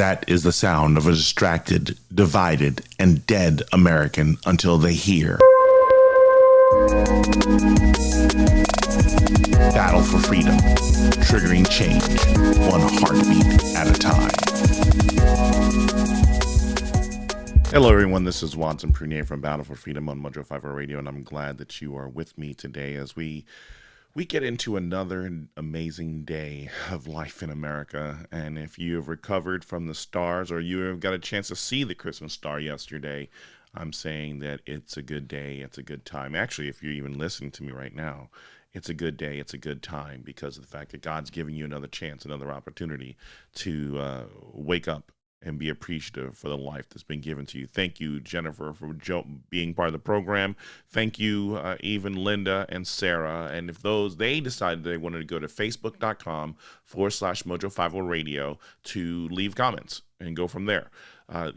That is the sound of a distracted, divided, and dead American until they hear. Battle for freedom, triggering change, one heartbeat at a time. Hello everyone, this is Watson Prunier from Battle for Freedom on Mojo50 Radio, and I'm glad that you are with me today as we get into another amazing day of life in America. And if you have recovered from the stars, or you have got a chance to see the Christmas star yesterday, I'm saying that it's a good day, it's a good time. Actually, if you're even listening to me right now, it's a good day, it's a good time, because of the fact that God's giving you another chance, another opportunity to wake up and be appreciative for the life that's been given to you. Thank you, Jennifer, for being part of the program. Thank you, even Linda and Sarah. And if they decided they wanted to go to facebook.com/Mojo50 Radio to leave comments and go from there.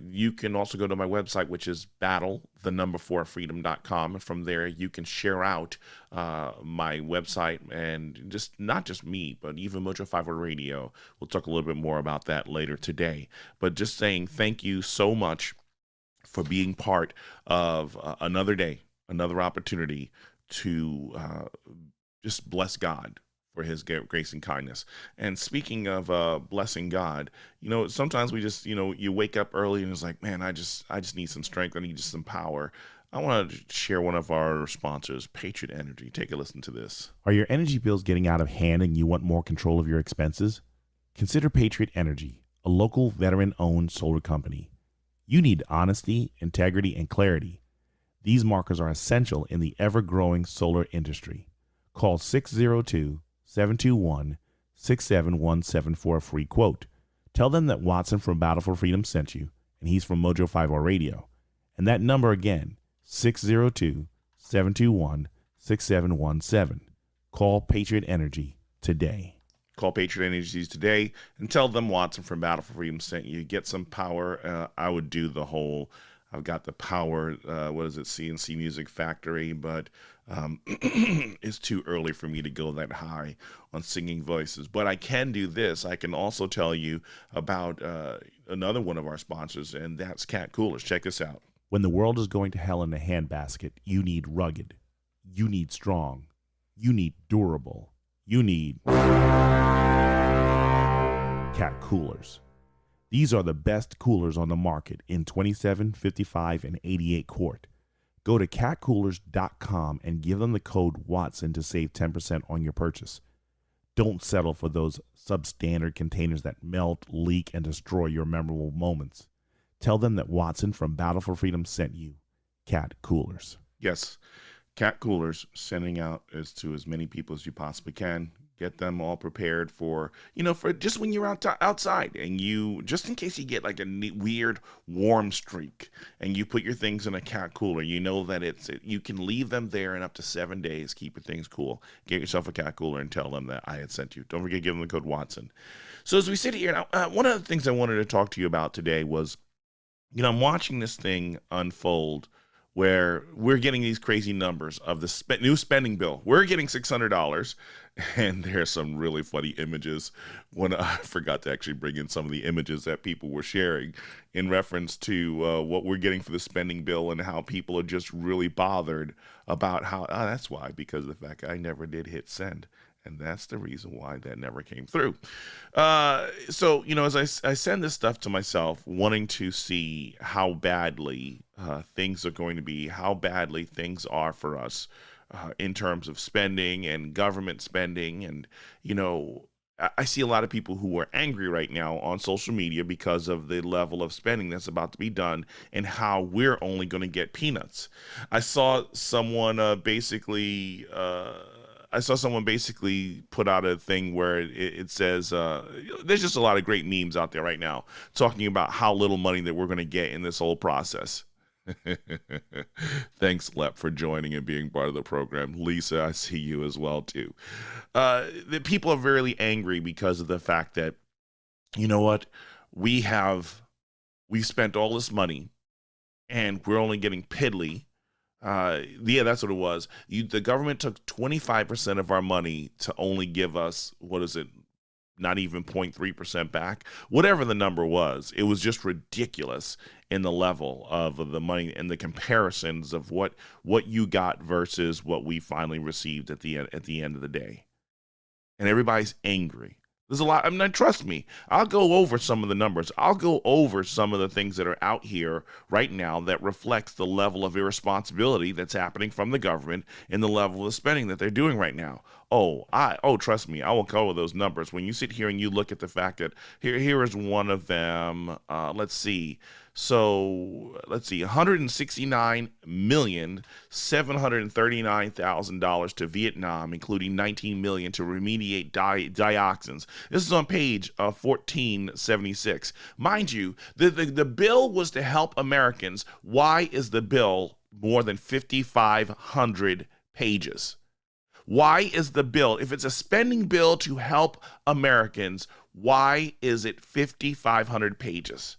You can also go to my website, which is Battle4Freedom.com. And from there, you can share out my website, and just not just me, but even Mojo50 Radio. We'll talk a little bit more about that later today. But just saying thank you so much for being part of another day, another opportunity to just bless God for his grace and kindness. And speaking of blessing God, sometimes we just, you wake up early and it's like, man, I just need some strength. I need just some power. I want to share one of our sponsors, Patriot Energy. Take a listen to this. Are your energy bills getting out of hand and you want more control of your expenses? Consider Patriot Energy, a local veteran-owned solar company. You need honesty, integrity, and clarity. These markers are essential in the ever-growing solar industry. Call 602-721-6717 for a free quote. Tell them that Watson from Battle for Freedom sent you, and he's from Mojo50 Radio. And that number again, 602-721-6717. Call Patriot Energy today. Call Patriot Energy today and tell them Watson from Battle for Freedom sent you. Get some power. I would do the whole, I've got the power, CNC Music Factory, but it's too early for me to go that high on singing voices. But I can do this. I can also tell you about another one of our sponsors, and that's Cat Coolers. Check this out. When the world is going to hell in a handbasket, you need rugged. You need strong. You need durable. You need Cat Coolers. These are the best coolers on the market in 27, 55, and 88 quart. Go to catcoolers.com and give them the code Watson to save 10% on your purchase. Don't settle for those substandard containers that melt, leak, and destroy your memorable moments. Tell them that Watson from Battle for Freedom sent you. Cat Coolers. Yes, Cat Coolers, sending out to as many people as you possibly can. Get them all prepared for just when you're outside, and just in case you get like a weird warm streak and you put your things in a cat cooler, that you can leave them there in up to 7 days, keep your things cool. Get yourself a cat cooler and tell them that I had sent you. Don't forget to give them the code Watson. So as we sit here now, one of the things I wanted to talk to you about today was, I'm watching this thing unfold where we're getting these crazy numbers of the new spending bill. We're getting $600, and there's some really funny images. When I forgot to actually bring in some of the images that people were sharing in reference to what we're getting for the spending bill, and how people are just really bothered about how, that's why, because of the fact I never did hit send. And that's the reason why that never came through. So, as I send this stuff to myself, wanting to see how badly things are going to be, how badly things are for us in terms of spending and government spending. And, I see a lot of people who are angry right now on social media because of the level of spending that's about to be done and how we're only going to get peanuts. I saw someone basically put out a thing where it says, there's just a lot of great memes out there right now talking about how little money that we're going to get in this whole process. Thanks, Lep, for joining and being part of the program. Lisa, I see you as well, too. The people are really angry because of the fact that, we spent all this money and we're only getting piddly. That's what it was. The government took 25% of our money to only give us, not even 0.3% back, whatever the number was. It was just ridiculous in the level of the money and the comparisons of what you got versus what we finally received at the end of the day. And everybody's angry. There's a lot. I mean, trust me, I'll go over some of the numbers. I'll go over some of the things that are out here right now that reflects the level of irresponsibility that's happening from the government and the level of spending that they're doing right now. Trust me, I will cover those numbers. When you sit here and you look at the fact that here is one of them. Let's see. So let's see, $169,739,000 to Vietnam, including $19 million to remediate dioxins. This is on page 1476. Mind you, the bill was to help Americans. Why is the bill more than 5,500 pages? Why is the bill, if it's a spending bill to help Americans, why is it 5,500 pages?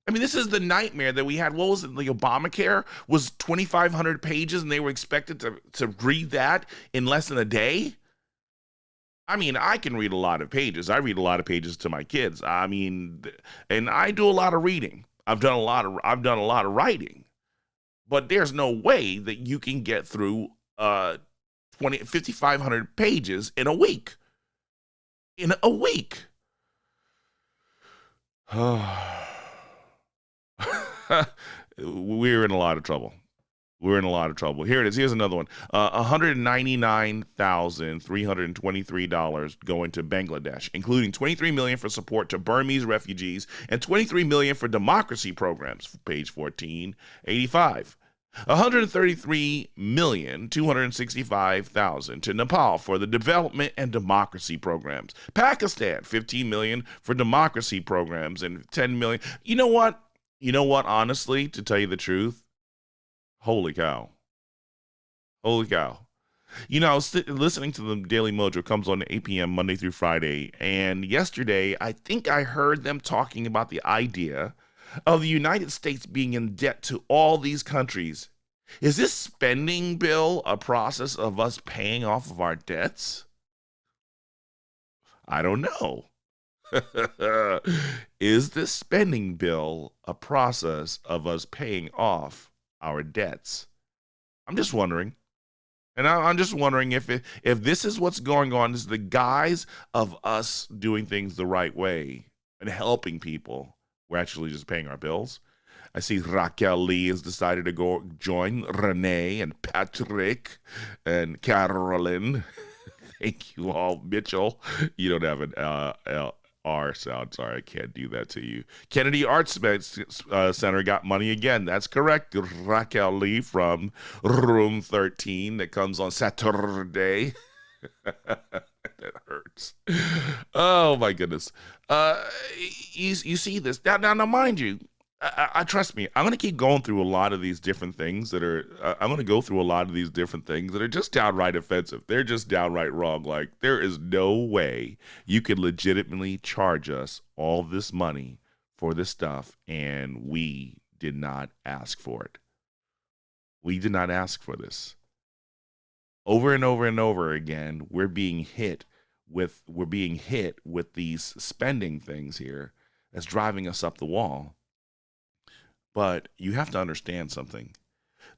I mean, this is the nightmare that we had. What was it? The Obamacare was 2,500 pages and they were expected to read that in less than a day. I mean, I can read a lot of pages. I read a lot of pages to my kids. I mean, and I do a lot of reading. I've done a lot of writing, but there's no way that you can get through 5,500 pages in a week. In a week. We're in a lot of trouble. We're in a lot of trouble. Here it is. Here's another one. $199,323 going to Bangladesh, including $23 million for support to Burmese refugees and $23 million for democracy programs. Page 1485. $133,265,000 to Nepal for the development and democracy programs. Pakistan, $15 million for democracy programs and $10 million. You know what? Honestly, to tell you the truth, holy cow. Holy cow. You know, I was listening to the Daily Mojo, comes on at 8 p.m. Monday through Friday, and yesterday I think I heard them talking about the idea of the United States being in debt to all these countries. Is this spending bill a process of us paying off of our debts? I don't know. Is this spending bill a process of us paying off our debts? I'm just wondering. And I'm just wondering if this is what's going on, is the guise of us doing things the right way and helping people. We're actually just paying our bills. I see Raquel Lee has decided to go join Renee and Patrick and Carolyn. Thank you all. Mitchell, you don't have an R sound. Sorry, I can't do that to you. Kennedy Arts Center got money again. That's correct. Raquel Lee from Room 13 that comes on Saturday. That hurts. Oh, my goodness. You see this. Now, mind you, I trust me, I'm going to keep going through a lot of these different things that are, I'm going to go through a lot of these different things that are just downright offensive. They're just downright wrong. Like, there is no way you could legitimately charge us all this money for this stuff, and we did not ask for it. We did not ask for this. Over and over and over again, we're being hit with these spending things here that's driving us up the wall. But you have to understand something.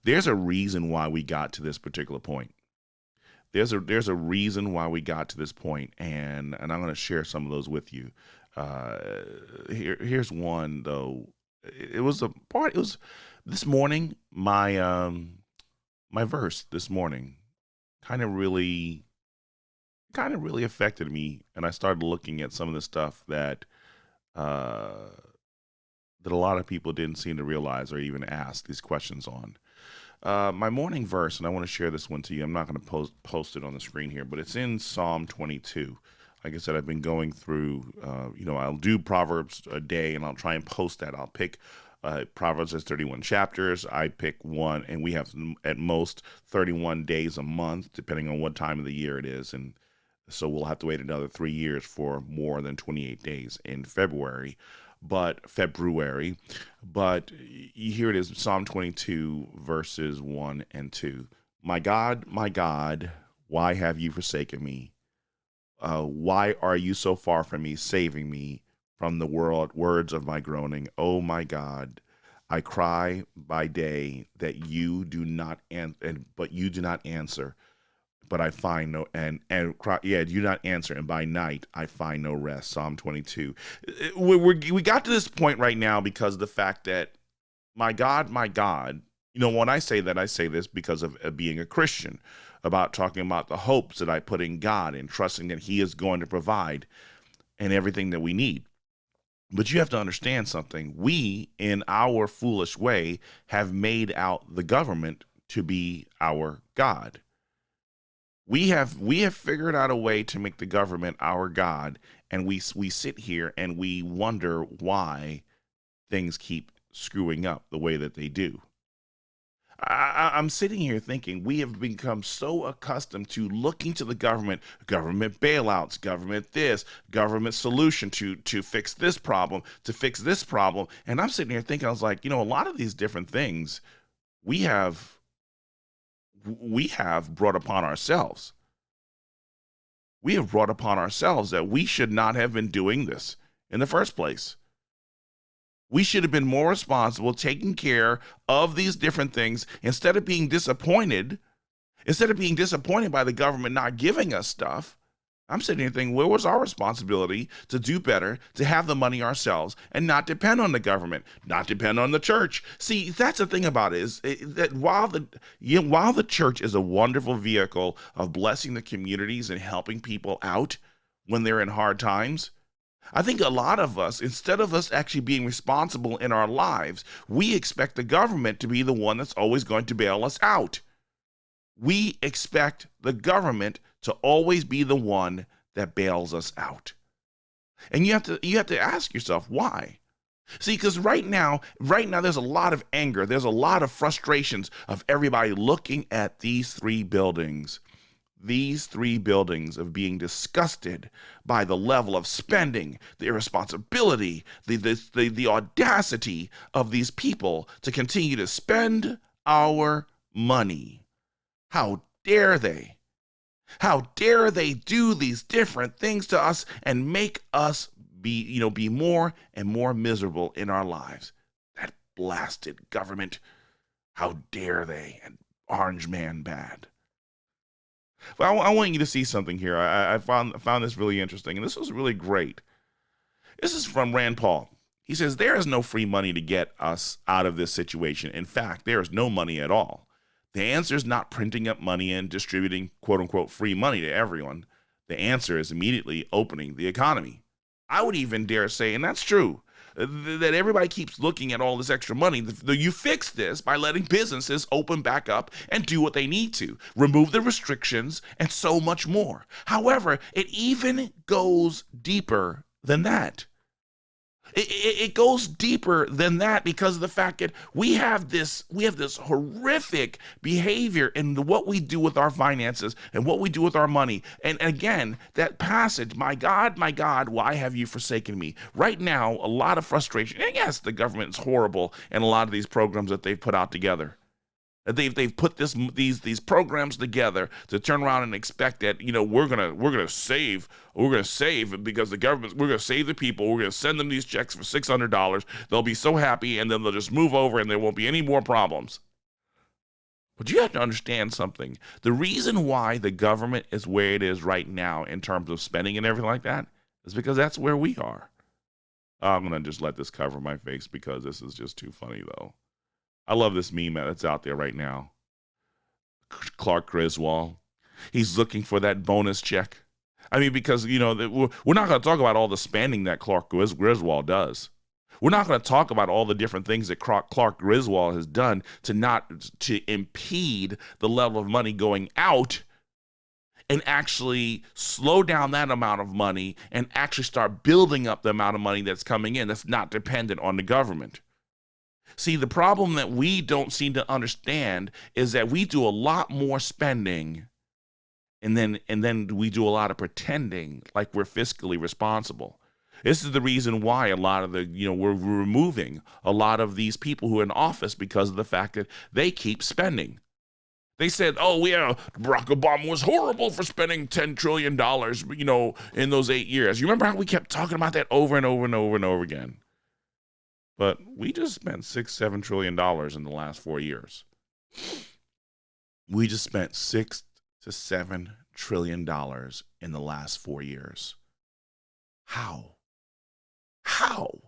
There's a reason why we got to this particular point. There's a reason why we got to this point, and I'm going to share some of those with you. Here's one though. It was this morning. My verse this morning kind of really affected me, and I started looking at some of the stuff that a lot of people didn't seem to realize or even ask these questions on. My morning verse, and I want to share this one to you. I'm not going to post it on the screen here, but it's in Psalm 22. Like I said, I've been going through, I'll do Proverbs a day, and I'll try and post that. I'll pick Proverbs has 31 chapters. I pick one, and we have at most 31 days a month, depending on what time of the year it is. And so we'll have to wait another 3 years for more than 28 days in February. But here it is, Psalm 22, verses 1 and 2. My God, why have you forsaken me? Why are you so far from me, saving me from the words of my groaning? Oh my God, I cry by day that you do not but you do not answer. But I find no and cry, yeah, do not answer, and by night I find no rest. Psalm 22. We got to this point right now because of the fact that my God, when I say that, I say this because of being a Christian, about talking about the hopes that I put in God and trusting that He is going to provide and everything that we need. But you have to understand something. We, in our foolish way, have made out the government to be our God. We have figured out a way to make the government our God, and we sit here and we wonder why things keep screwing up the way that they do. I'm sitting here thinking we have become so accustomed to looking to the government bailouts, government this, government solution to fix this problem, and I'm sitting here thinking, I was like, a lot of these different things we have brought upon ourselves. We have brought upon ourselves that we should not have been doing this in the first place. We should have been more responsible, taking care of these different things instead of being disappointed by the government not giving us stuff. I'm sitting here thinking, where was our responsibility to do better, to have the money ourselves and not depend on the government, not depend on the church? See, that's the thing about it, is that while the church is a wonderful vehicle of blessing the communities and helping people out when they're in hard times, I think a lot of us, instead of us actually being responsible in our lives, we expect the government to be the one that's always going to bail us out. We expect the government to always be the one that bails us out. And you have to ask yourself why. See, because right now there's a lot of anger, there's a lot of frustrations of everybody looking at these three buildings of being disgusted by the level of spending, the irresponsibility, the audacity of these people to continue to spend our money. How dare they? How dare they do these different things to us and make us be more and more miserable in our lives? That blasted government. How dare they? And Orange Man bad. Well, I want you to see something here. I found this really interesting, and this was really great. This is from Rand Paul. He says, there is no free money to get us out of this situation. In fact, there is no money at all. The answer is not printing up money and distributing quote unquote free money to everyone. The answer is immediately opening the economy. I would even dare say, and that's true, that everybody keeps looking at all this extra money. You fix this by letting businesses open back up and do what they need to, remove the restrictions, and so much more. However, it even goes deeper than that. It goes deeper than that because of the fact that we have this horrific behavior in what we do with our finances and what we do with our money. And again, that passage, my God, why have you forsaken me? Right now, a lot of frustration. And yes, the government is horrible in a lot of these programs that they've put out together. They've put these programs together to turn around and expect that we're gonna save because the government, we're gonna save the people, we're gonna send them these checks for $600, they'll be so happy, and then they'll just move over and there won't be any more problems. But you have to understand something. The reason why the government is where it is right now in terms of spending and everything like that is because that's where we are. I'm gonna just let this cover my face because this is just too funny though. I love this meme that's out there right now. Clark Griswold. He's looking for that bonus check. I mean, because, we're not going to talk about all the spending that Clark Griswold does. We're not going to talk about all the different things that Clark Griswold has done to impede the level of money going out and actually slow down that amount of money and actually start building up the amount of money that's coming in that's not dependent on the government. See, the problem that we don't seem to understand is that we do a lot more spending and then we do a lot of pretending like we're fiscally responsible. This is the reason why a lot of we're removing a lot of these people who are in office because of the fact that they keep spending. They said, oh, yeah, Barack Obama was horrible for spending $10 trillion, in those 8 years. You remember how we kept talking about that over and over and over and over again? But we just spent $6-7 trillion in the last 4 years. We just spent $6-7 trillion in the last 4 years. How? How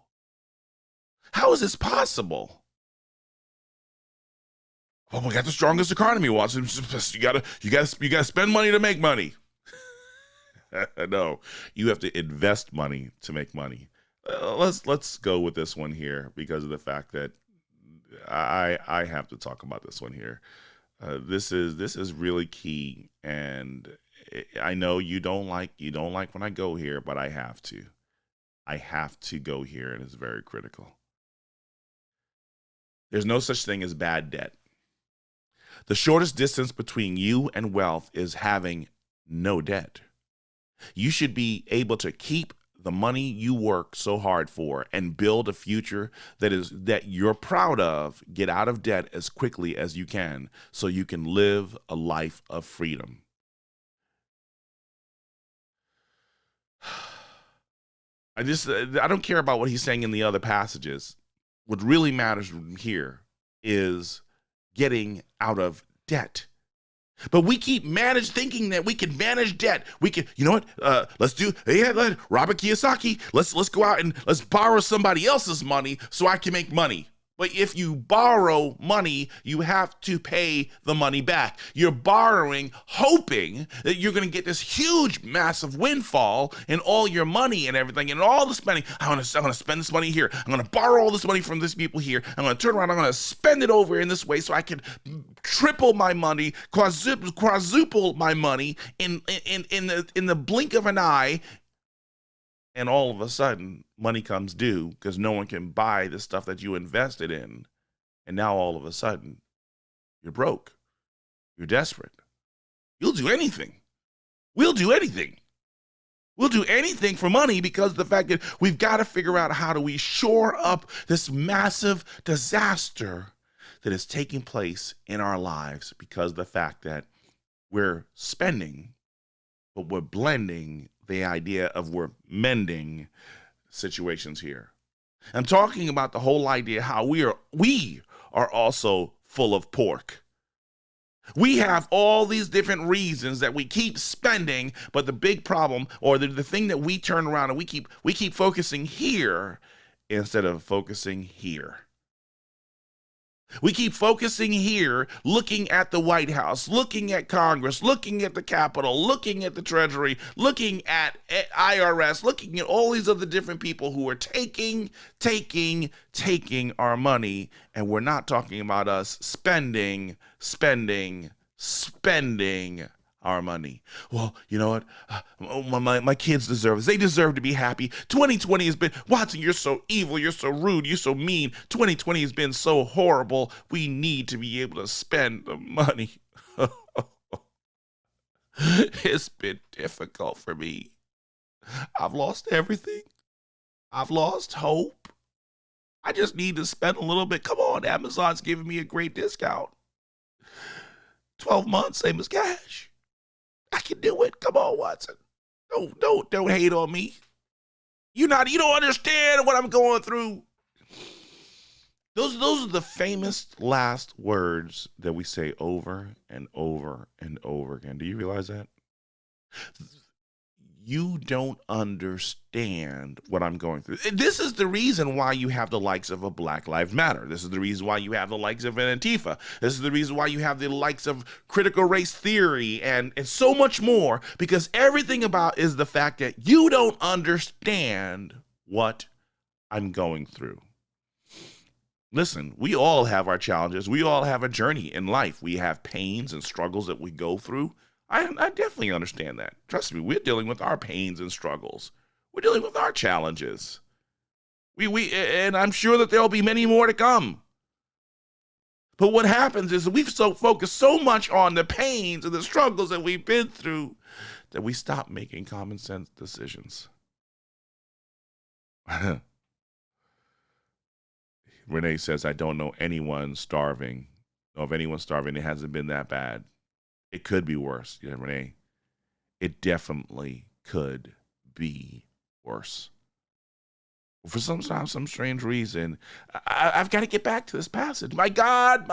is this possible? Well, we got the strongest economy, Watson. You gotta spend money to make money. No, you have to invest money to make money. Let's go with this one here because of the fact that I have to talk about this one here. This is really key, and I know you don't like when I go here, but I have to. I have to go here, and it's very critical. There's no such thing as bad debt. The shortest distance between you and wealth is having no debt. You should be able to keep the money you work so hard for and build a future that you're proud of. Get out of debt as quickly as you can so you can live a life of freedom. I don't care about what he's saying in the other passages. What really matters here is getting out of debt. But we keep thinking that we can manage debt. We can, you know what? Let's do, Robert Kiyosaki, let's go out and let's borrow somebody else's money so I can make money. But if you borrow money, you have to pay the money back. You're borrowing, hoping that you're going to get this huge, massive windfall in all your money and everything and all the spending. I'm going to spend this money here. I'm going to borrow all this money from these people here. I'm going to turn around. I'm going to spend it over in this way so I can triple my money, quadruple my money in the blink of an eye. And all of a sudden, money comes due because no one can buy the stuff that you invested in. And now all of a sudden, you're broke. You're desperate. You'll do anything. We'll do anything. We'll do anything for money because of the fact that we've got to figure out how do we shore up this massive disaster that is taking place in our lives because of the fact that we're spending, but we're blending the idea of we're mending situations here. I'm talking about the whole idea how we are also full of pork. We have all these different reasons that we keep spending, but the big problem or the thing that we turn around and we keep focusing here instead of focusing here. We keep focusing here, looking at the White House, looking at Congress, looking at the Capitol, looking at the Treasury, looking at IRS, looking at all these other different people who are taking our money, and we're not talking about us spending our money. Well, you know what? My kids deserve this. They deserve to be happy. 2020 has been, Watson, you're so evil. You're so rude. You're so mean. 2020 has been so horrible. We need to be able to spend the money. It's been difficult for me. I've lost everything. I've lost hope. I just need to spend a little bit. Come on, Amazon's giving me a great discount. 12 months, same as cash. I can do it. Come on, Watson. Don't hate on me. You don't understand what I'm going through. Those are the famous last words that we say over and over and over again. Do you realize that? You don't understand what I'm going through. This is the reason why you have the likes of a Black Lives Matter. This is the reason why you have the likes of an Antifa. This is the reason why you have the likes of critical race theory and so much more, because everything about is the fact that you don't understand what I'm going through. Listen, we all have our challenges. We all have a journey in life. We have pains and struggles that we go through. I definitely understand that. Trust me, we're dealing with our pains and struggles. We're dealing with our challenges. And I'm sure that there'll be many more to come. But what happens is we've focused so much on the pains and the struggles that we've been through that we stop making common sense decisions. Renee says, I don't know anyone starving. Oh, if anyone's starving, it hasn't been that bad. It could be worse, Renee. It definitely could be worse. For some strange reason, I've got to get back to this passage. My God,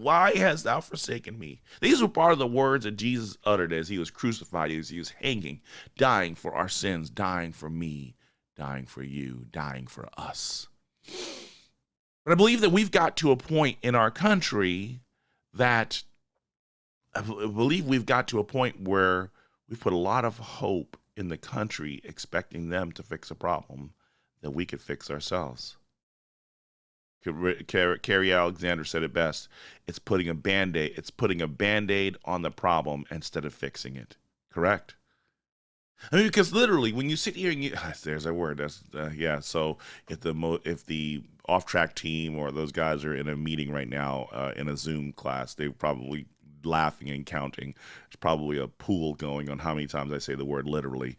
why hast thou forsaken me? These were part of the words that Jesus uttered as he was crucified, as he was hanging, dying for our sins, dying for me, dying for you, dying for us. But I believe that we've got to a point in our country that we've got to a point where we've put a lot of hope in the country, expecting them to fix a problem that we could fix ourselves. Carrie Alexander said it best. It's putting a Band-Aid on the problem instead of fixing it. Correct? I mean, because literally, when you sit here and there's a word. That's yeah. So if the off-track team or those guys are in a meeting right now in a Zoom class, they're probably laughing and counting. There's probably a pool going on how many times I say the word literally.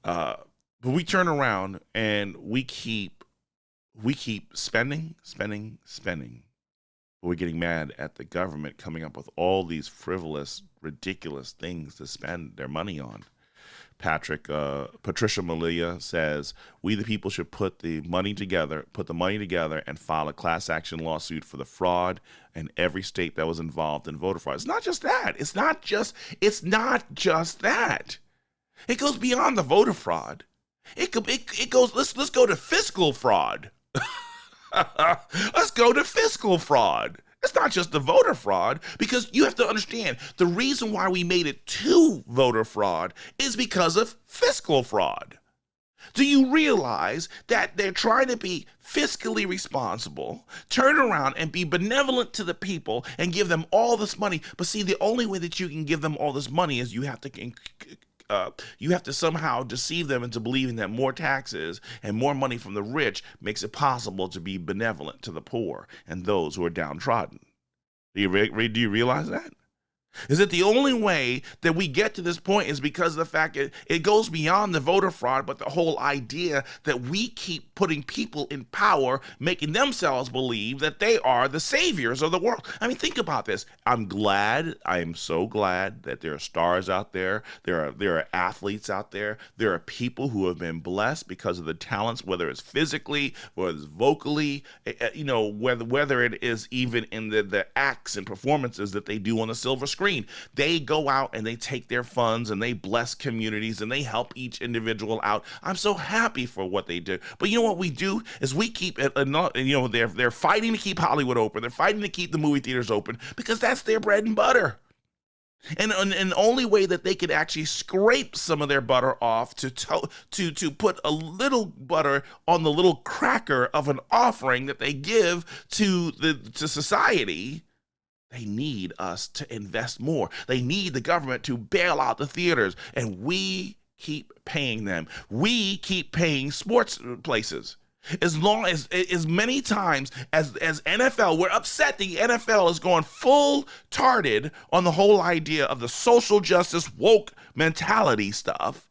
But we turn around and we keep spending. But we're getting mad at the government coming up with all these frivolous, ridiculous things to spend their money on. Patricia Malia says, we the people should put the money together and file a class action lawsuit for the fraud in every state that was involved in voter fraud. It's not just that. It's not just that. It goes beyond the voter fraud. It goes, let's go to fiscal fraud. Let's go to fiscal fraud. It's not just the voter fraud, because you have to understand the reason why we made it to voter fraud is because of fiscal fraud. Do you realize that they're trying to be fiscally responsible, turn around and be benevolent to the people and give them all this money? But see, the only way that you can give them all this money is you have to somehow deceive them into believing that more taxes and more money from the rich makes it possible to be benevolent to the poor and those who are downtrodden. Do you realize that? Is that the only way that we get to this point is because of the fact that it goes beyond the voter fraud, but the whole idea that we keep putting people in power, making themselves believe that they are the saviors of the world. I mean, think about this. I am so glad that there are stars out there. There are athletes out there. There are people who have been blessed because of the talents, whether it's physically, whether it's vocally, whether it is even in the acts and performances that they do on the silver screen. They go out and they take their funds and they bless communities and they help each individual out. I'm so happy for what they do. But you know what we do is we keep it, they're fighting to keep Hollywood open. They're fighting to keep the movie theaters open because that's their bread and butter. And the only way that they could actually scrape some of their butter off to put a little butter on the little cracker of an offering that they give to society, they need us to invest more. They need the government to bail out the theaters, and we keep paying them. We keep paying sports places. As many times as NFL, we're upset the NFL is going full tarded on the whole idea of the social justice woke mentality stuff.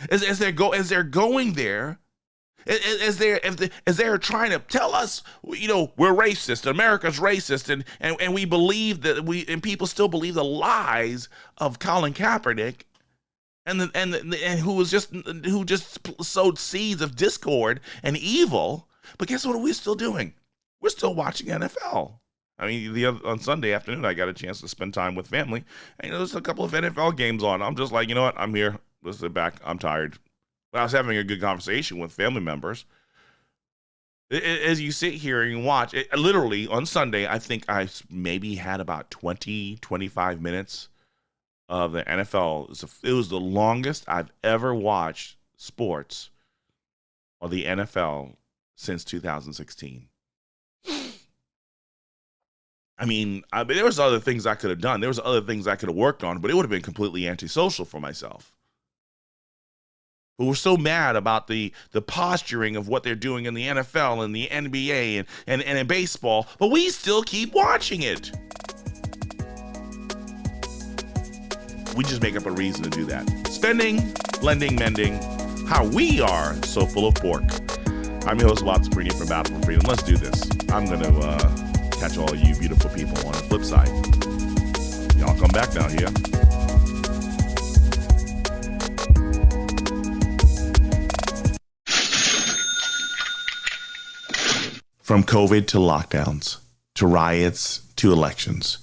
As they're going there, as they're trying to tell us, we're racist, America's racist, and we believe that people still believe the lies of Colin Kaepernick, and who just sowed seeds of discord and evil. But guess what we're still doing? We're still watching NFL. I mean, on Sunday afternoon, I got a chance to spend time with family, and there's a couple of NFL games on. I'm just like, you know what? I'm here. Let's sit back. I'm tired. But I was having a good conversation with family members. As you sit here and watch, literally on Sunday, I think I maybe had about 25 minutes of the NFL. It was the longest I've ever watched sports or the NFL since 2016. I mean, there was other things I could have done. There was other things I could have worked on, but it would have been completely antisocial for myself. But we're so mad about the posturing of what they're doing in the NFL and the NBA and in baseball, but we still keep watching it. We just make up a reason to do that. Spending, lending, mending, how we are so full of pork. I'm your host, Battle4Freedom from Battle4Freedom. Let's do this. I'm going to catch all you beautiful people on the flip side. Y'all come back now, yeah? From COVID to lockdowns, to riots, to elections,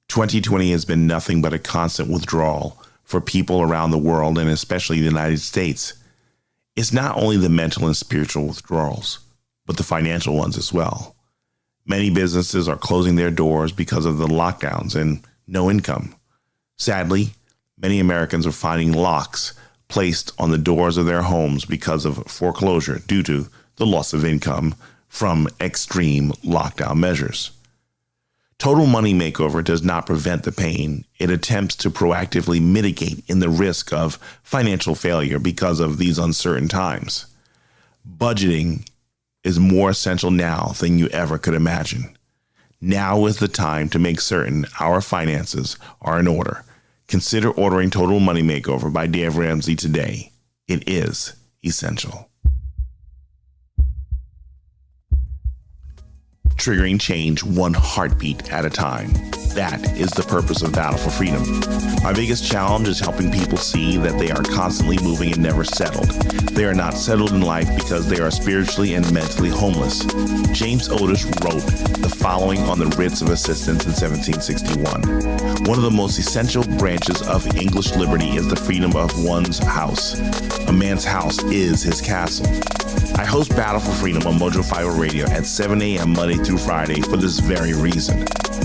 2020 has been nothing but a constant withdrawal for people around the world, and especially the United States. It's not only the mental and spiritual withdrawals, but the financial ones as well. Many businesses are closing their doors because of the lockdowns and no income. Sadly, many Americans are finding locks placed on the doors of their homes because of foreclosure due to the loss of income from extreme lockdown measures. Total Money Makeover does not prevent the pain. It attempts to proactively mitigate in the risk of financial failure because of these uncertain times. Budgeting is more essential now than you ever could imagine. Now is the time to make certain our finances are in order. Consider ordering Total Money Makeover by Dave Ramsey today. It is essential. Triggering change one heartbeat at a time. That is the purpose of Battle for Freedom. My biggest challenge is helping people see that they are constantly moving and never settled. They are not settled in life because they are spiritually and mentally homeless. James Otis wrote the following on the writs of assistance in 1761. One of the most essential branches of English liberty is the freedom of one's house. A man's house is his castle. I host Battle for Freedom on Mojo 50 Radio at 7 a.m. Monday through Friday for this very reason.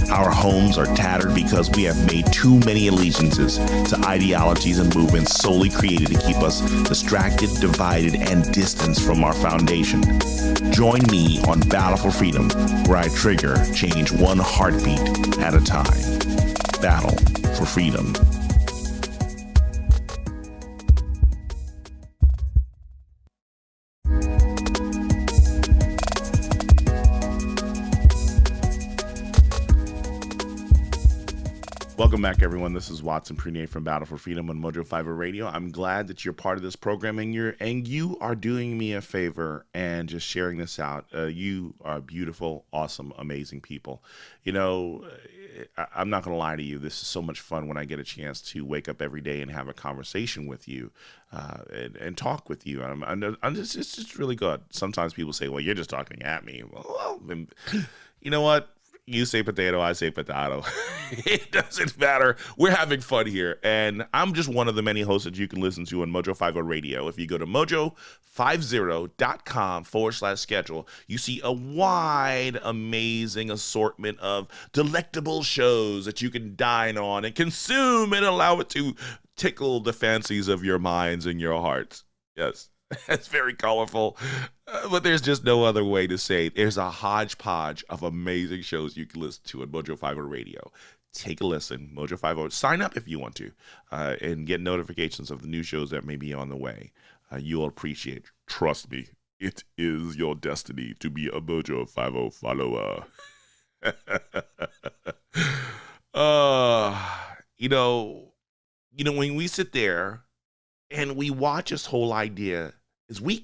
Our homes are tattered because we have made too many allegiances to ideologies and movements solely created to keep us distracted, divided, and distanced from our foundation. Join me on Battle for Freedom, where I trigger change one heartbeat at a time. Battle for Freedom. Welcome back, everyone. This is Watson Prunier from Battle for Freedom on Mojo 50 Radio. I'm glad that you're part of this program, and you are doing me a favor and just sharing this out. You are beautiful, awesome, amazing people. You know, I'm not going to lie to you. This is so much fun when I get a chance to wake up every day and have a conversation with you and talk with you. It's just really good. Sometimes people say, well, you're just talking at me. Well, then, you know what? You say potato, I say potato. It doesn't matter. We're having fun here. And I'm just one of the many hosts that you can listen to on Mojo 50 Radio. If you go to mojo50.com/schedule, you see a wide, amazing assortment of delectable shows that you can dine on and consume and allow it to tickle the fancies of your minds and your hearts. Yes. It's very colorful, but there's just no other way to say it. There's a hodgepodge of amazing shows you can listen to at Mojo 50 Radio. Take a listen, Mojo 50. Sign up if you want to, and get notifications of the new shows that may be on the way. You'll appreciate. Trust me, it is your destiny to be a Mojo 50 follower. You know, when we sit there and we watch this whole idea, is we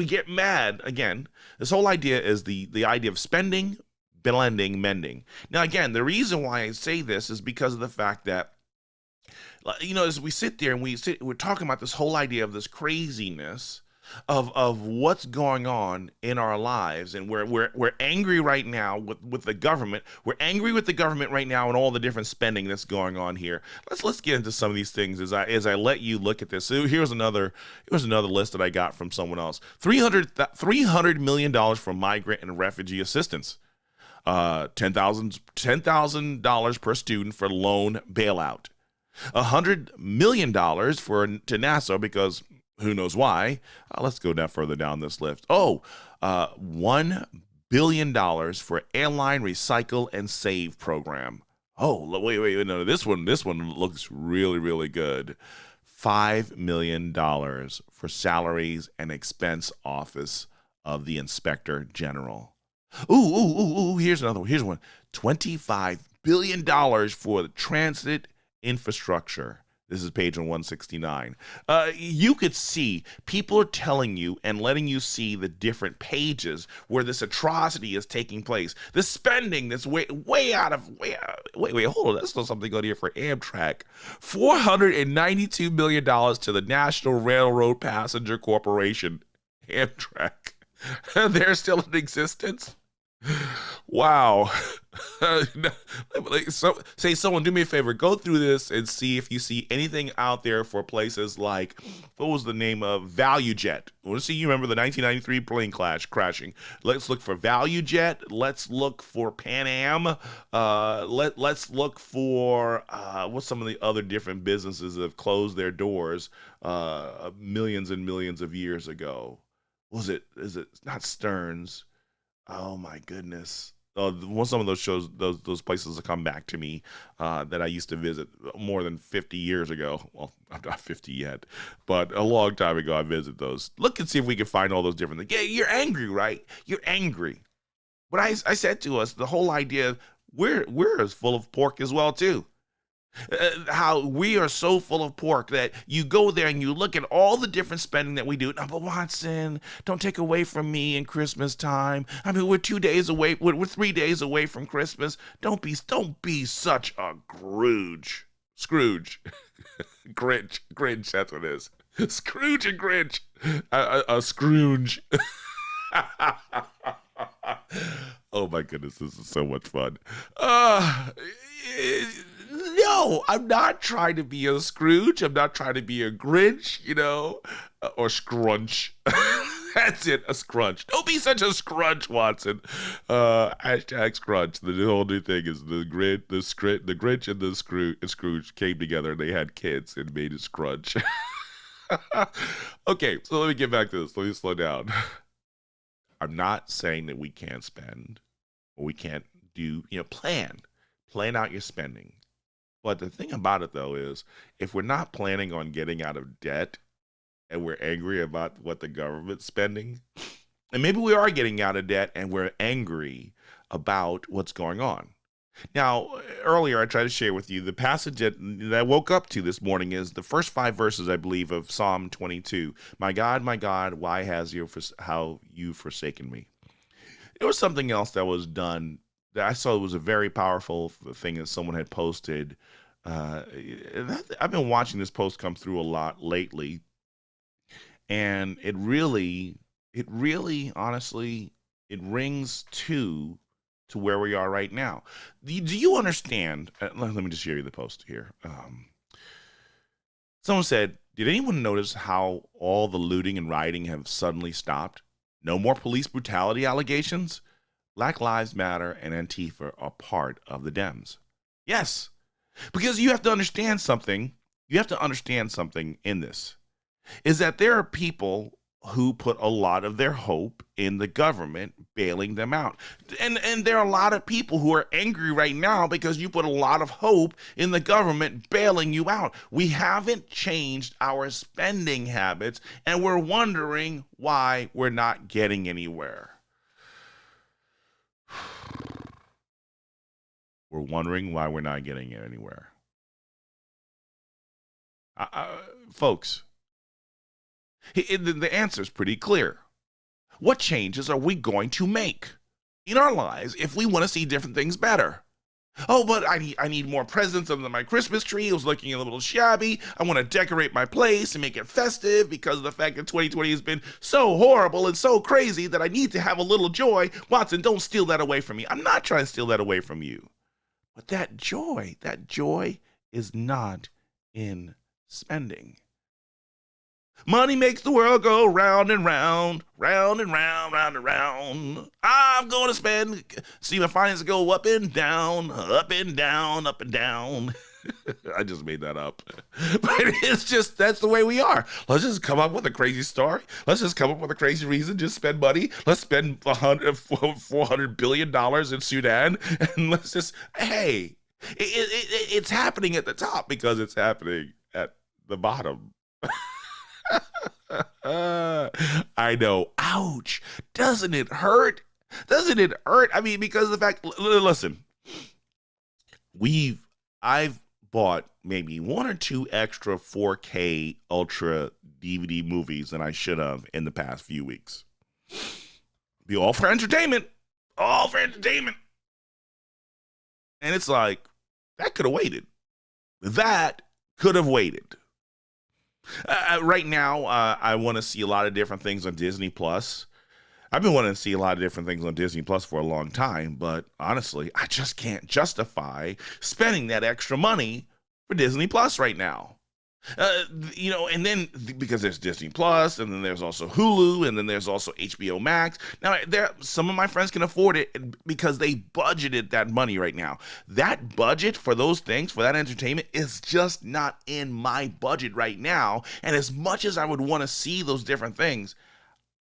get mad again. This whole idea is the idea of spending, blending, mending. Now, again, the reason why I say this is because of the fact that, as we sit there and we're talking about this whole idea of this craziness of what's going on in our lives, and we're angry right now with the government. We're angry with the government right now and all the different spending that's going on here. Let's get into some of these things as I let you look at this. So here's another list that I got from someone else. $300 million for migrant and refugee assistance. $10,000 per student for loan bailout. $100 million to NASA because who knows why? Let's go down further down this list. $1 billion for airline recycle and save program. Oh, wait, no, this one looks really, really good. $5 million for salaries and expense office of the Inspector General. Ooh, here's another one. Here's one. $25 billion for the transit infrastructure. This is page 169. You could see people are telling you and letting you see the different pages where this atrocity is taking place. The spending that's way out. Wait, hold on. There's still something on here for Amtrak. $492 million to the National Railroad Passenger Corporation, Amtrak. They're still in existence? Wow. Say someone do me a favor, go through this and see if you see anything out there for places like, what was the name of ValueJet? I want to see you remember the 1993 plane crashing. Let's look for ValueJet. Let's look for Pan Am. Let's look for what's some of the other different businesses that have closed their doors millions and millions of years ago. Is it not Stearns? Oh my goodness. Some of those shows, those places have come back to me that I used to visit more than 50 years ago. Well, I'm not 50 yet, but a long time ago I visited those. Look and see if we can find all those different things. Yeah, you're angry, right? You're angry. But I said to us, the whole idea, we're as full of pork as well too. How we are so full of pork that you go there and you look at all the different spending that we do. No, but Watson, don't take away from me in Christmas time. I mean, we're 2 days away. We're 3 days away from Christmas. Don't be such a Scrooge. Grinch. That's what it is. Scrooge and Grinch. A Scrooge. Oh my goodness, this is so much fun. No, I'm not trying to be a Scrooge. I'm not trying to be a Grinch, or Scrunch. That's it, a Scrunch. Don't be such a Scrunch, Watson. Hashtag Scrunch. The whole new thing is the Grinch and the Scrooge came together and they had kids and made a Scrunch. Okay, so let me get back to this. Let me slow down. I'm not saying that we can't spend or we can't do, plan out your spending. But the thing about it, though, is if we're not planning on getting out of debt and we're angry about what the government's spending, and maybe we are getting out of debt and we're angry about what's going on. Now, earlier I tried to share with you the passage that I woke up to this morning is the first 5 verses, I believe, of Psalm 22. My God, why how you forsaken me? There was something else that was done that I saw was a very powerful thing that someone had posted. I've been watching this post come through a lot lately, and it really, honestly, it rings to where we are right now. Do you understand? Let me just share you the post here. Someone said, did anyone notice how all the looting and rioting have suddenly stopped? No more police brutality allegations? Black Lives Matter and Antifa are part of the Dems. Yes, because you have to understand something. You have to understand something in this, is that there are people who put a lot of their hope in the government bailing them out. And there are a lot of people who are angry right now because you put a lot of hope in the government bailing you out. We haven't changed our spending habits, and we're wondering why we're not getting anywhere. We're wondering why we're not getting anywhere. Folks, the answer is pretty clear. What changes are we going to make in our lives if we want to see different things better? Oh, but I need more presents under my Christmas tree. It was looking a little shabby. I want to decorate my place and make it festive because of the fact that 2020 has been so horrible and so crazy that I need to have a little joy. Watson, don't steal that away from me. I'm not trying to steal that away from you. But that joy is not in spending. Money makes the world go round and round, round and round, round and round. I'm going to spend, see my finances go up and down, up and down, up and down. I just made that up. But it's just, that's the way we are. Let's just come up with a crazy story. Let's just come up with a crazy reason. Just spend money. Let's spend $400 billion in Sudan. And let's just, hey, it's happening at the top because it's happening at the bottom. I know. Ouch. Doesn't it hurt? Doesn't it hurt? I mean, because of the fact, listen, I've bought maybe one or two extra 4K Ultra DVD movies than I should have in the past few weeks. Be all for entertainment. All for entertainment. And it's like, that could have waited. That could have waited. Right now, I want to see a lot of different things on Disney Plus. I've been wanting to see a lot of different things on Disney Plus for a long time, but honestly, I just can't justify spending that extra money for Disney Plus right now. And then because there's Disney Plus, and then there's also Hulu, and then there's also HBO Max. Now, some of my friends can afford it because they budgeted that money right now. That budget for those things, for that entertainment, is just not in my budget right now. And as much as I would want to see those different things,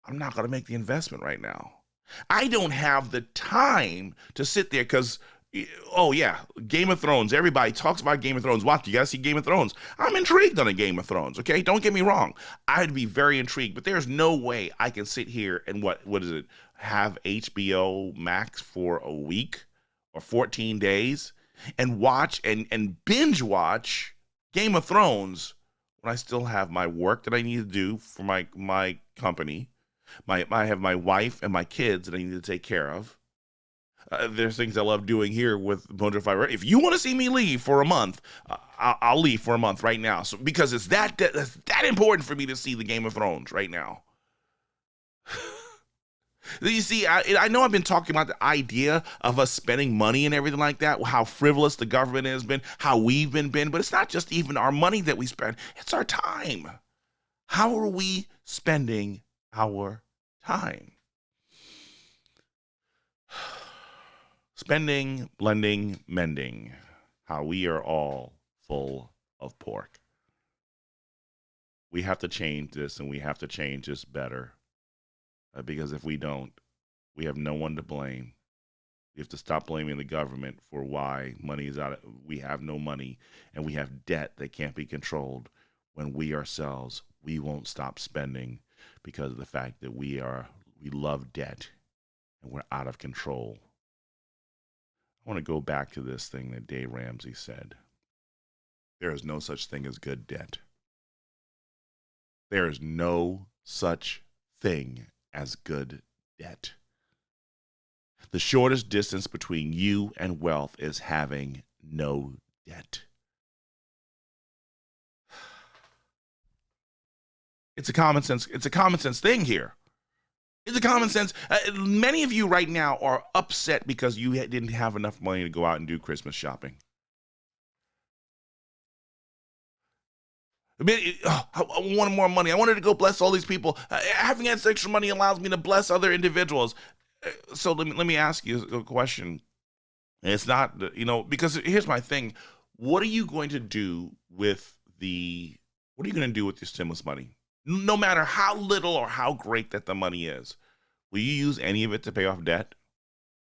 I'm not going to make the investment right now. I don't have the time to sit there because, oh yeah, Game of Thrones. Everybody talks about Game of Thrones. Watch, you got to see Game of Thrones. I'm intrigued on a Game of Thrones, okay? Don't get me wrong. I'd be very intrigued, but there's no way I can sit here and what is it, have HBO Max for a week or 14 days and watch and binge watch Game of Thrones when I still have my work that I need to do for my company. I have my wife and my kids that I need to take care of. There's things I love doing here with Battle4Freedom. If you want to see me leave for a month, I'll leave for a month right now. So because it's that's that important for me to see the Game of Thrones right now. You see, I know I've been talking about the idea of us spending money and everything like that, how frivolous the government has been, how we've been, but it's not just even our money that we spend, it's our time. How are we spending our time? Spending, blending, mending. How we are all full of pork. We have to change this, and we have to change this better. Because if we don't, we have no one to blame. We have to stop blaming the government for why money is out. We have no money, and we have debt that can't be controlled. When we ourselves, we won't stop spending because of the fact that we love debt, and we're out of control. I want to go back to this thing that Dave Ramsey said. There is no such thing as good debt. There is no such thing as good debt. The shortest distance between you and wealth is having no debt. It's a common sense thing here. It's a common sense. Many of you right now are upset because you didn't have enough money to go out and do Christmas shopping. I wanted more money. I wanted to go bless all these people. Having that extra money allows me to bless other individuals. So let me ask you a question. It's not, because here's my thing. What are you going to do with your stimulus money? No matter how little or how great that the money is, will you use any of it to pay off debt?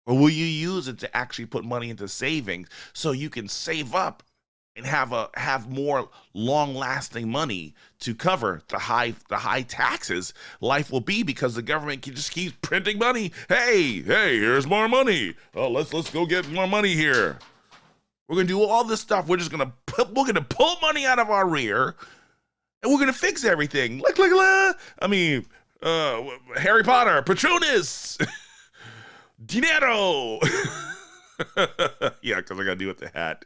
Or will you use it to actually put money into savings so you can save up and have more long-lasting money to cover the high taxes life will be because the government just keeps printing money? Hey, here's more money. Oh, let's go get more money here. We're gonna do all this stuff. We're gonna pull money out of our rear. And we're going to fix everything. Harry Potter, Patronus, dinero. Yeah, because I got to do with the hat.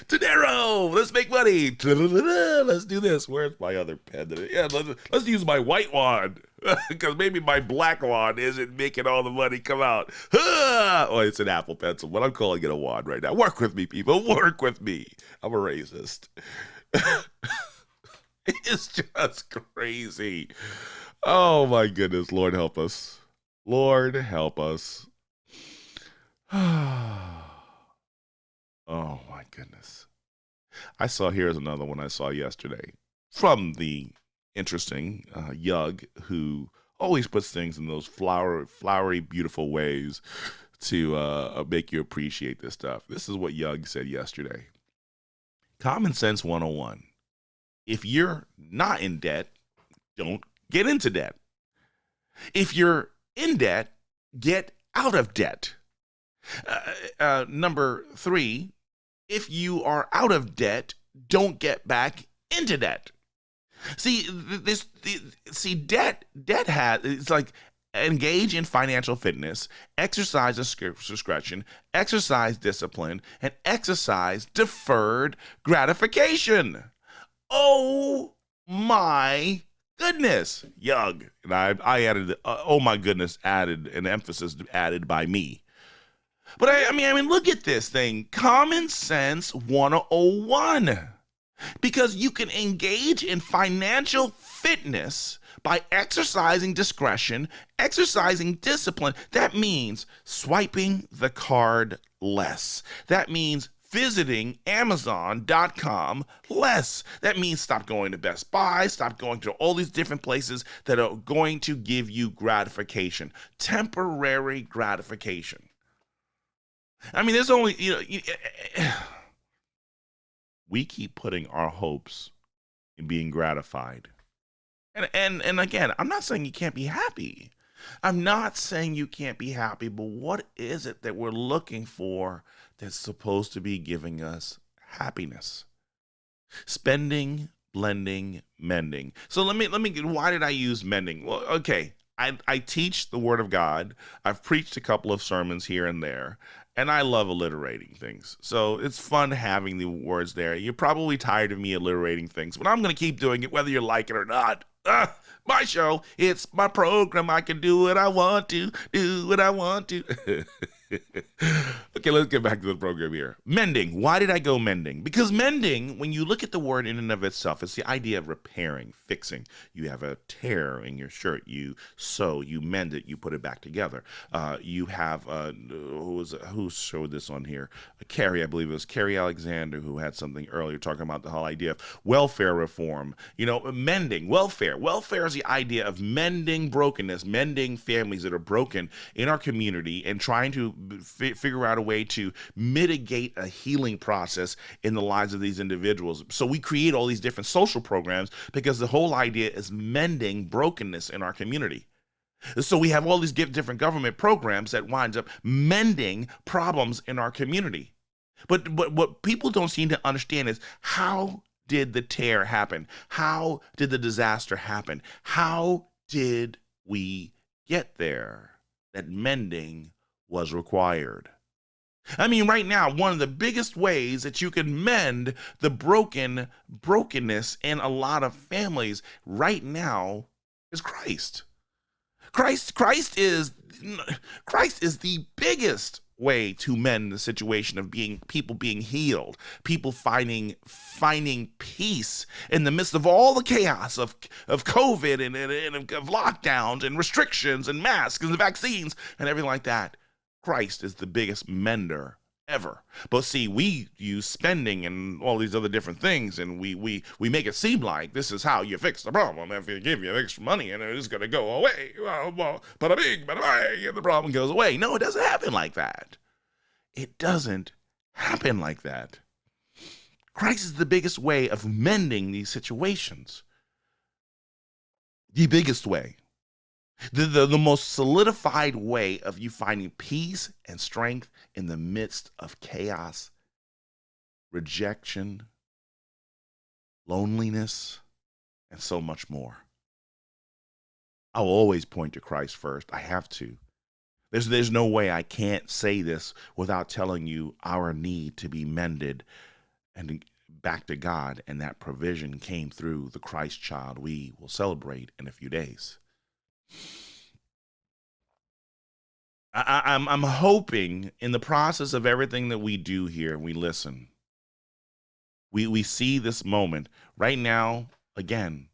Dinero, let's make money. Let's do this. Where's my other pen? Yeah, let's use my white wand. Because maybe my black wand isn't making all the money come out. Oh, it's an Apple pencil, but I'm calling it a wand right now. Work with me, people. Work with me. I'm a racist. It's just crazy. Oh my goodness. Lord help us. Lord help us. Oh my goodness. Here's another one I saw yesterday from the interesting Yug, who always puts things in those flowery, beautiful ways to make you appreciate this stuff. This is what Yug said yesterday. Common Sense 101. If you're not in debt, don't get into debt. If you're in debt, get out of debt. Number 3, if you are out of debt, don't get back into debt. See, debt has, it's like, engage in financial fitness, exercise discretion, exercise discipline, and exercise deferred gratification. Oh my goodness, Yug. And I added, oh my goodness, added an emphasis added by me. But I mean, look at this thing. Common Sense 101. Because you can engage in financial fitness by exercising discretion, exercising discipline. That means swiping the card less. That means visiting Amazon.com less. That means stop going to Best Buy, stop going to all these different places that are going to give you gratification, temporary gratification. I mean, there's only, we keep putting our hopes in being gratified. And again, I'm not saying you can't be happy. I'm not saying you can't be happy, but what is it that we're looking for that's supposed to be giving us happiness? Spending, blending, mending. So let me why did I use mending? Well, okay. I teach the Word of God. I've preached a couple of sermons here and there, and I love alliterating things. So it's fun having the words there. You're probably tired of me alliterating things, but I'm going to keep doing it whether you like it or not. My show, it's my program. I can do what I want to, do what I want to. Okay, let's get back to the program here. Mending. Why did I go mending? Because mending, when you look at the word in and of itself, it's the idea of repairing, fixing. You have a tear in your shirt, you sew, you mend it, you put it back together. You have, who showed this on here? Carrie, I believe it was Carrie Alexander, who had something earlier talking about the whole idea of welfare reform. Mending, welfare. Welfare is the idea of mending brokenness, mending families that are broken in our community and trying to figure out a way to mitigate a healing process in the lives of these individuals. So we create all these different social programs because the whole idea is mending brokenness in our community. So we have all these different government programs that winds up mending problems in our community. But what people don't seem to understand is, how did the tear happen? How did the disaster happen? How did we get there? That mending was required. I mean, right now, one of the biggest ways that you can mend the brokenness in a lot of families right now is Christ. Christ is the biggest way to mend the situation of people being healed, people finding peace in the midst of all the chaos of COVID and of lockdowns and restrictions and masks and vaccines and everything like that. Christ is the biggest mender ever. But see, we use spending and all these other different things, and we make it seem like this is how you fix the problem. If you give you extra money and it's going to go away, well, bada bing, bada bang, and the problem goes away. No, it doesn't happen like that. It doesn't happen like that. Christ is the biggest way of mending these situations. The biggest way. The most solidified way of you finding peace and strength in the midst of chaos, rejection, loneliness, and so much more. I'll always point to Christ first. I have to. There's no way I can't say this without telling you our need to be mended and back to God, and that provision came through the Christ child we will celebrate in a few days. I'm hoping in the process of everything that we do here, we listen. We see this moment right now. Again,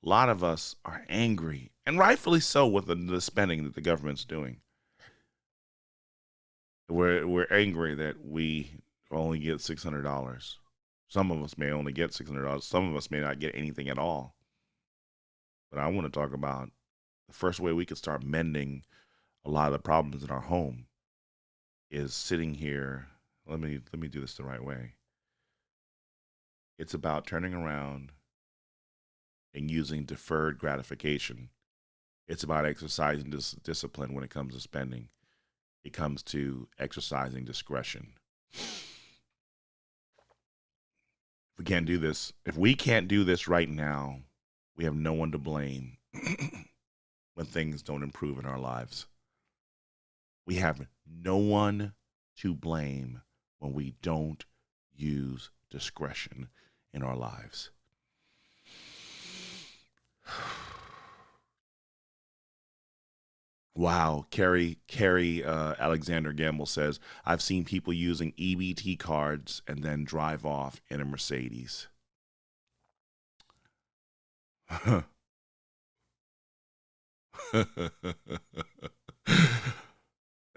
a lot of us are angry, and rightfully so, with the spending that the government's doing. We're angry that we only get $600. Some of us may only get $600. Some of us may not get anything at all. But I want to talk about the first way we could start mending a lot of the problems in our home is sitting here. Let me do this the right way. It's about turning around and using deferred gratification. It's about exercising discipline when it comes to spending. It comes to exercising discretion. we can't do this, if we can't do this right now, we have no one to blame when things don't improve in our lives. We have no one to blame when we don't use discretion in our lives. Wow, Carrie Alexander Gamble says, I've seen people using EBT cards and then drive off in a Mercedes.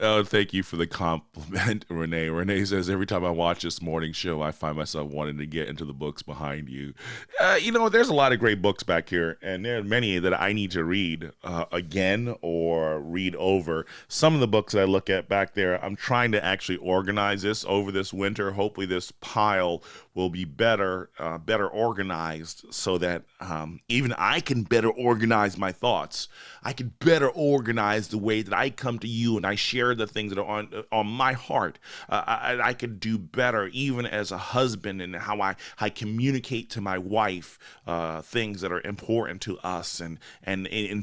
Oh, thank you for the compliment, Renee. Renee says, every time I watch this morning show, I find myself wanting to get into the books behind you. There's a lot of great books back here, and there are many that I need to read again or read over. Some of the books that I look at back there, I'm trying to actually organize this over this winter. Hopefully this pile will be better organized so that even I can better organize my thoughts. I can better organize the way that I come to you and I share the things that are on my heart. I could do better even as a husband and how I communicate to my wife things that are important to us and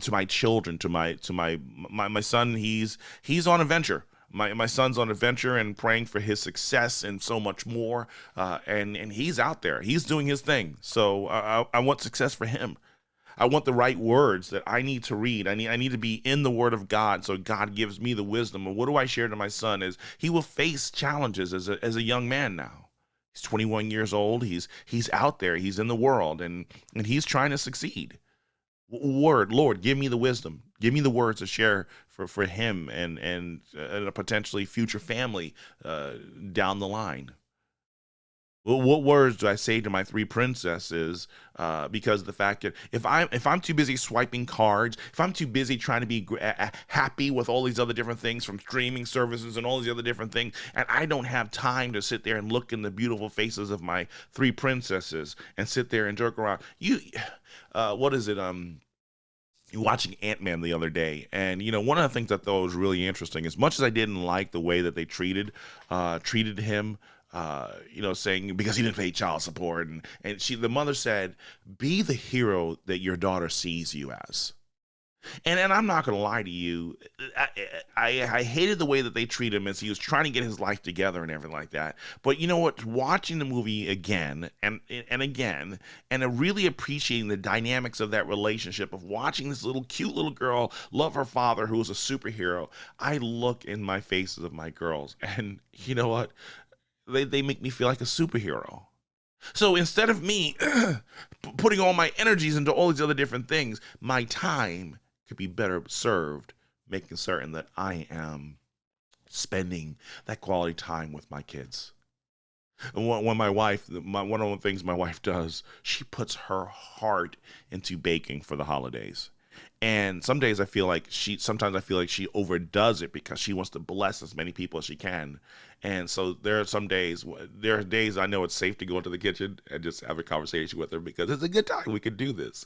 to my children, to my son. He's on a venture. My son's on a venture and praying for his success and so much more. And he's out there. He's doing his thing. So I want success for him. I want the right words that I need to read. I need to be in the Word of God, so God gives me the wisdom. And what do I share to my son is he will face challenges as a young man now. He's 21 years old. He's out there. He's in the world, and he's trying to succeed. Lord, give me the wisdom. Give me the words to share for him and a potentially future family down the line. Well, what words do I say to my three princesses? Because of the fact that if I'm too busy swiping cards, if I'm too busy trying to be happy with all these other different things from streaming services and all these other different things, and I don't have time to sit there and look in the beautiful faces of my three princesses and sit there and joke around. What is it? Watching Ant-Man the other day, and one of the things I thought was really interesting, as much as I didn't like the way that they treated him, saying because he didn't pay child support, and the mother said, be the hero that your daughter sees you as. And I'm not gonna lie to you, I hated the way that they treat him as he was trying to get his life together and everything like that. But you know what? Watching the movie again and again, and really appreciating the dynamics of that relationship of watching this cute little girl love her father who was a superhero, I look in my faces of my girls, and you know what? They make me feel like a superhero. So instead of me putting all my energies into all these other different things, my time could be better served making certain that I am spending that quality time with my kids. And when my wife, one of the things my wife does, she puts her heart into baking for the holidays. And sometimes I feel like she overdoes it because she wants to bless as many people as she can. And so there are days I know it's safe to go into the kitchen and just have a conversation with her because it's a good time. We can do this.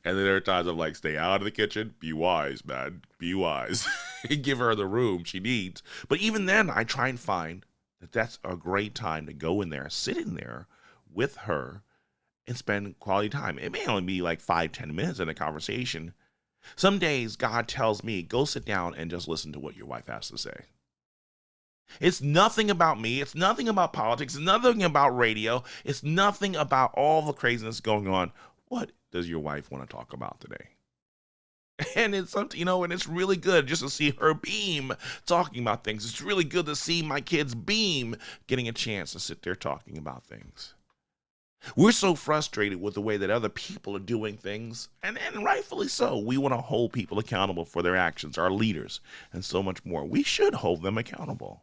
And then there are times I'm like, stay out of the kitchen. Be wise, man. Be wise. Give her the room she needs. But even then, I try and find that that's a great time to go in there, sit in there with her and spend quality time. It may only be like 5-10 minutes in a conversation. Some days God tells me, go sit down and just listen to what your wife has to say. It's nothing about me. It's nothing about politics. It's nothing about radio. It's nothing about all the craziness going on. What does your wife want to talk about today? And it's something, and it's really good just to see her beam talking about things. It's really good to see my kids beam getting a chance to sit there talking about things. We're so frustrated with the way that other people are doing things, and rightfully so. We want to hold people accountable for their actions, our leaders, and so much more. We should hold them accountable.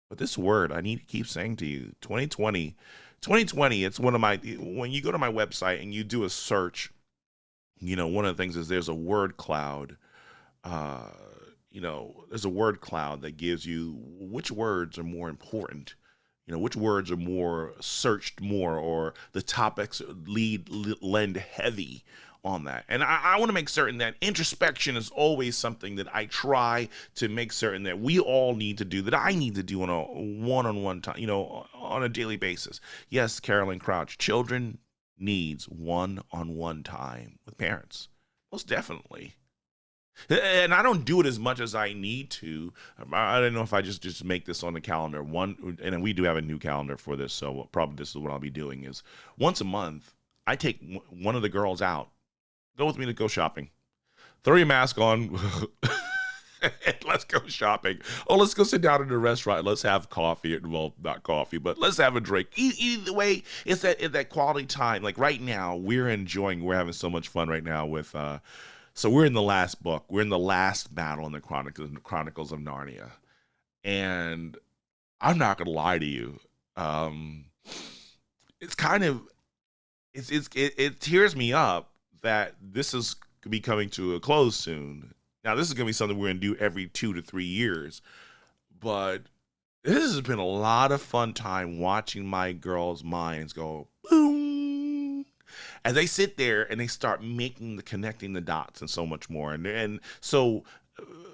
But this word, I need to keep saying to you, 2020, it's when you go to my website and you do a search, one of the things is there's a word cloud. There's a word cloud that gives you which words are more important. Which words are more searched more, or the topics lend heavy on that. And I want to make certain that introspection is always something that I try to make certain that we all need to do, that I need to do on a one-on-one time, on a daily basis. Yes, Carolyn Crouch, children needs one-on-one time with parents. Most definitely. And I don't do it as much as I need to. I don't know if I just make this on the calendar. And we do have a new calendar for this, so probably this is what I'll be doing is once a month, I take one of the girls out. Go with me to go shopping. Throw your mask on. And let's go shopping. Oh, let's go sit down in a restaurant. Let's have coffee. Well, not coffee, but let's have a drink. Either way, it's that quality time. Like right now, we're having so much fun right now with so we're in the last book. We're in the last battle in the Chronicles of Narnia. And I'm not going to lie to you. It's kind of, it tears me up that this is going to be coming to a close soon. Now, this is going to be something we're going to do every 2 to 3 years. But this has been a lot of fun time watching my girls' minds go boom. As they sit there and they start connecting the dots and so much more. And so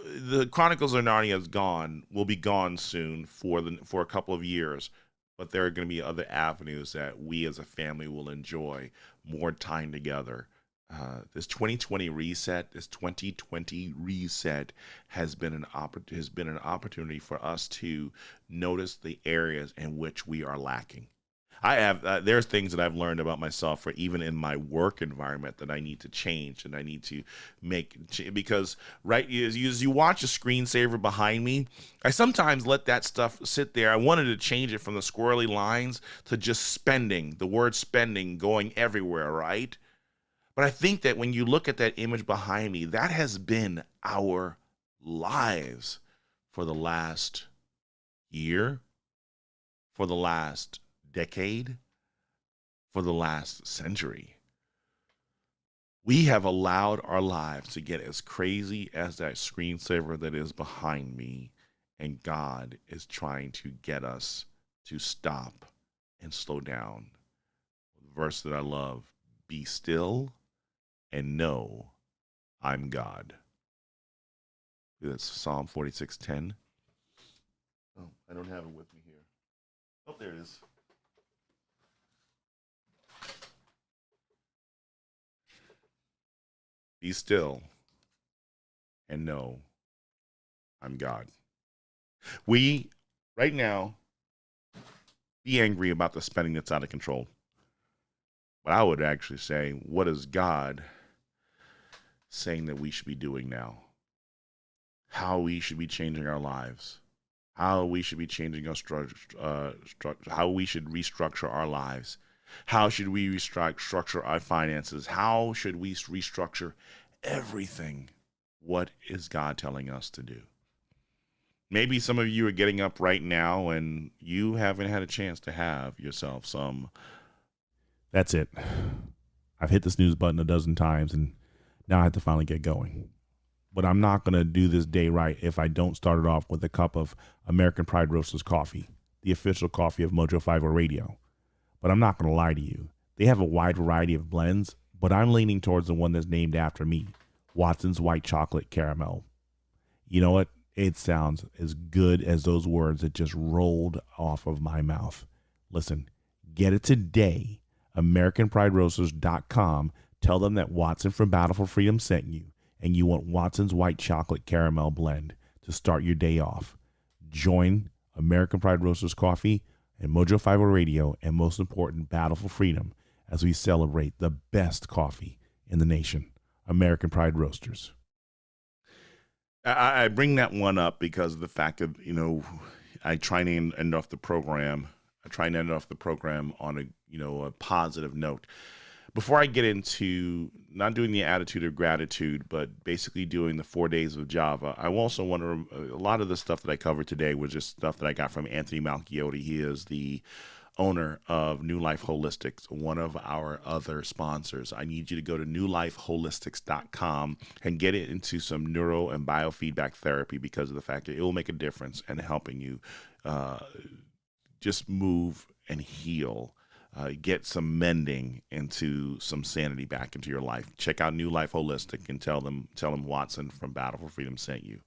the Chronicles of Narnia will be gone soon for a couple of years. But there are going to be other avenues that we as a family will enjoy more time together. This 2020 reset has been an opportunity for us to notice the areas in which we are lacking. There's things that I've learned about myself, for even in my work environment, that I need to change and I need to because right as you watch a screensaver behind me, I sometimes let that stuff sit there. I wanted to change it from the squirrely lines to just the word spending going everywhere, right? But I think that when you look at that image behind me, that has been our lives for the last year, for the last decade, for the last century. We have allowed our lives to get as crazy as that screensaver that is behind me, and God is trying to get us to stop and slow down. The verse that I love, be still and know I'm God. That's Psalm 46:10. Oh, I don't have it with me here. Oh, there it is. Be still and know I'm God. We, right now, be angry about the spending that's out of control. But I would actually say, what is God saying that we should be doing now? How we should be changing our lives? How we should be changing our how we should restructure our lives? How should we restructure our finances? How should we restructure everything? What is God telling us to do? Maybe some of you are getting up right now and you haven't had a chance to have yourself some. That's it. I've hit the snooze button a dozen times and now I have to finally get going. But I'm not going to do this day right if I don't start it off with a cup of American Pride Roasters coffee, the official coffee of Mojo 50 Radio. But I'm not going to lie to you. They have a wide variety of blends, but I'm leaning towards the one that's named after me, Watson's White Chocolate Caramel. You know what? It sounds as good as those words that just rolled off of my mouth. Listen, get it today. AmericanPrideRoasters.com. Tell them that Watson from Battle4Freedom sent you, and you want Watson's White Chocolate Caramel Blend to start your day off. Join American Pride Roasters Coffee and Mojo 50 Radio, and most important, Battle4Freedom, as we celebrate the best coffee in the nation. American Pride Roasters. I bring that one up because of the fact that, I try to end off the program. I try to end off the program on a positive note. Before I get into not doing the attitude of gratitude, but basically doing the 4 days of Java, I also want to, a lot of the stuff that I covered today was just stuff that I got from Anthony Malchiotti. He is the owner of New Life Holistics, one of our other sponsors. I need you to go to newlifeholistics.com and get it into some neuro and biofeedback therapy, because of the fact that it will make a difference in helping you just move and heal. get some mending into some sanity back into your life. Check out New Life Holistic and tell them Watson from Battle for Freedom sent you.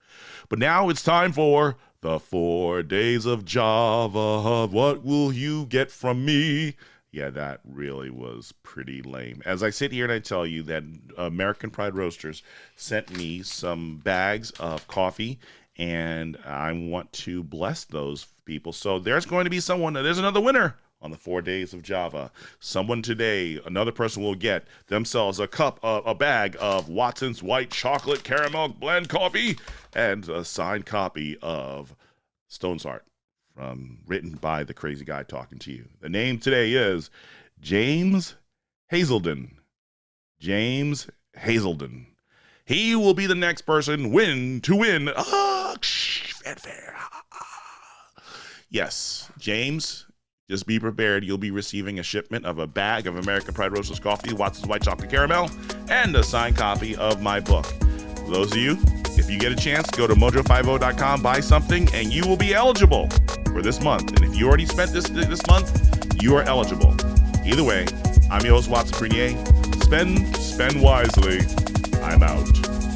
But now it's time for the 4 days of Java. What will you get from me? Yeah, that really was pretty lame. As I sit here and I tell you that American Pride Roasters sent me some bags of coffee, and I want to bless those people. So there's going to be there's another winner on the 4 days of Java. Someone today, another person will get themselves a bag of Watson's White Chocolate Caramel Blend Coffee and a signed copy of Stone's Heart, written by the crazy guy talking to you. The name today is James Hazelden. James Hazelden. He will be the next person to win. Fanfare. Yes, James, just be prepared. You'll be receiving a shipment of a bag of American Pride Roasters coffee, Watson's White Chocolate Caramel, and a signed copy of my book. For those of you, if you get a chance, go to mojo50.com, buy something, and you will be eligible for this month. And if you already spent this month, you are eligible. Either way, I'm your host, Watson Prunier. Spend wisely. I'm out.